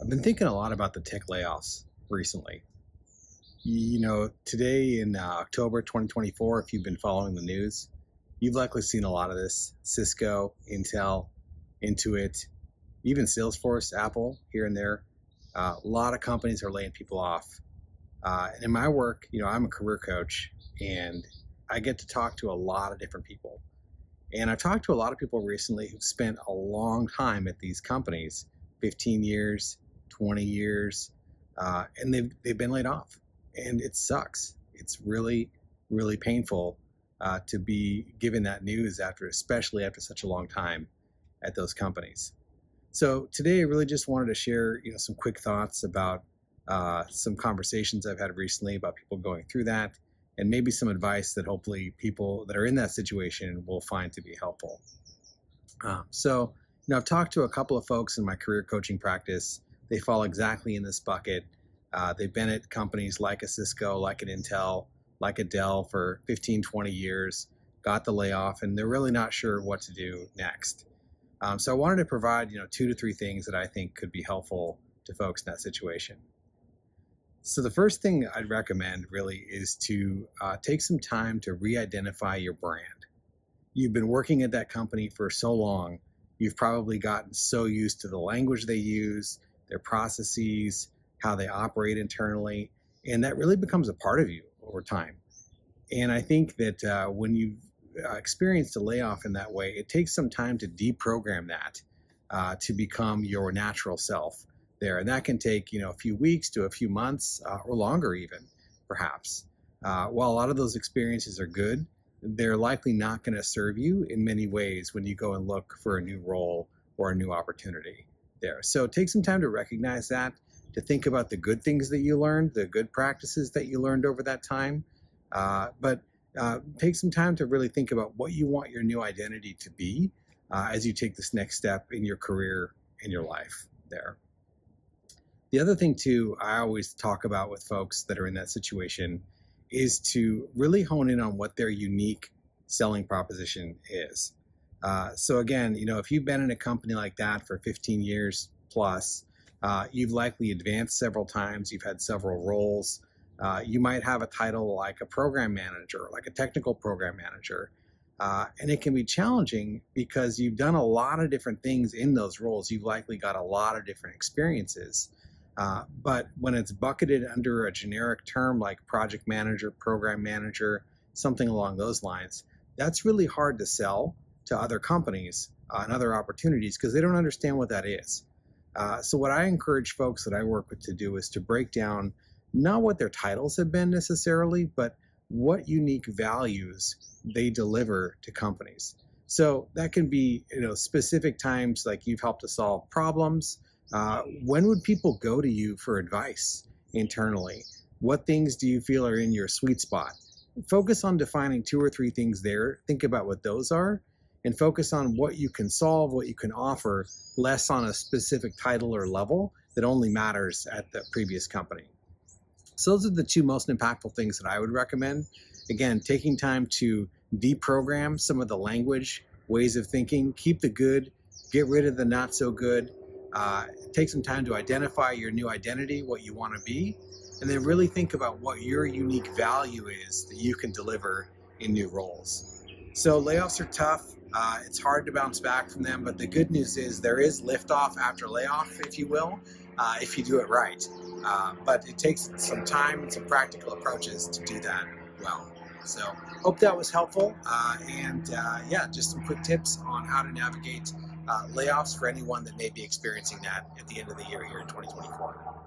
I've been thinking a lot about the tech layoffs recently. Today in October 2024, if you've been following the news, you've likely seen a lot of this. Cisco, Intel, Intuit, even Salesforce, Apple, here and there. A lot of companies are laying people off. And in my work, I'm a career coach and I get to talk to a lot of different people. And I've talked to a lot of people recently who've spent a long time at these companies, 15 years, 20 years, and they've been laid off. And it sucks. It's really, really painful to be given that news especially after such a long time at those companies. So today I really just wanted to share, some quick thoughts about some conversations I've had recently about people going through that, and maybe some advice that hopefully people that are in that situation will find to be helpful. I've talked to a couple of folks in my career coaching practice. They fall exactly in this bucket. They've been at companies like a Cisco, like an Intel, like a Dell for 15, 20 years, got the layoff, and they're really not sure what to do next. So I wanted to provide, 2 to 3 things that I think could be helpful to folks in that situation. So the first thing I'd recommend really is to take some time to re-identify your brand. You've been working at that company for so long, you've probably gotten so used to the language they use, their processes, how they operate internally, and that really becomes a part of you over time. And I think that when you've experienced a layoff in that way, it takes some time to deprogram that to become your natural self there. And that can take, a few weeks to a few months or longer even, perhaps. While a lot of those experiences are good, they're likely not going to serve you in many ways when you go and look for a new role or a new opportunity there. So take some time to recognize that, to think about the good things that you learned, the good practices that you learned over that time. But take some time to really think about what you want your new identity to be as you take this next step in your career and your life there. The other thing too, I always talk about with folks that are in that situation is to really hone in on what their unique selling proposition is. So again, if you've been in a company like that for 15 years plus, you've likely advanced several times, you've had several roles. You might have a title like a program manager, like a technical program manager. And it can be challenging because you've done a lot of different things in those roles. You've likely got a lot of different experiences. But when it's bucketed under a generic term like project manager, program manager, something along those lines, that's really hard to sell to other companies and other opportunities because they don't understand what that is. So what I encourage folks that I work with to do is to break down not what their titles have been necessarily, but what unique values they deliver to companies. So that can be, specific times like you've helped to solve problems. When would people go to you for advice internally? What things do you feel are in your sweet spot? Focus on defining 2 or 3 things there. Think about what those are and focus on what you can solve, what you can offer, less on a specific title or level that only matters at the previous company. So those are the 2 most impactful things that I would recommend. Again, taking time to deprogram some of the language, ways of thinking, keep the good, get rid of the not so good. Take some time to identify your new identity, what you want to be, and then really think about what your unique value is that you can deliver in new roles. So layoffs are tough. It's hard to bounce back from them, but the good news is there is liftoff after layoff, if you will, if you do it right. But it takes some time and some practical approaches to do that well. So hope that was helpful. Just some quick tips on how to navigate layoffs for anyone that may be experiencing that at the end of the year here in 2024.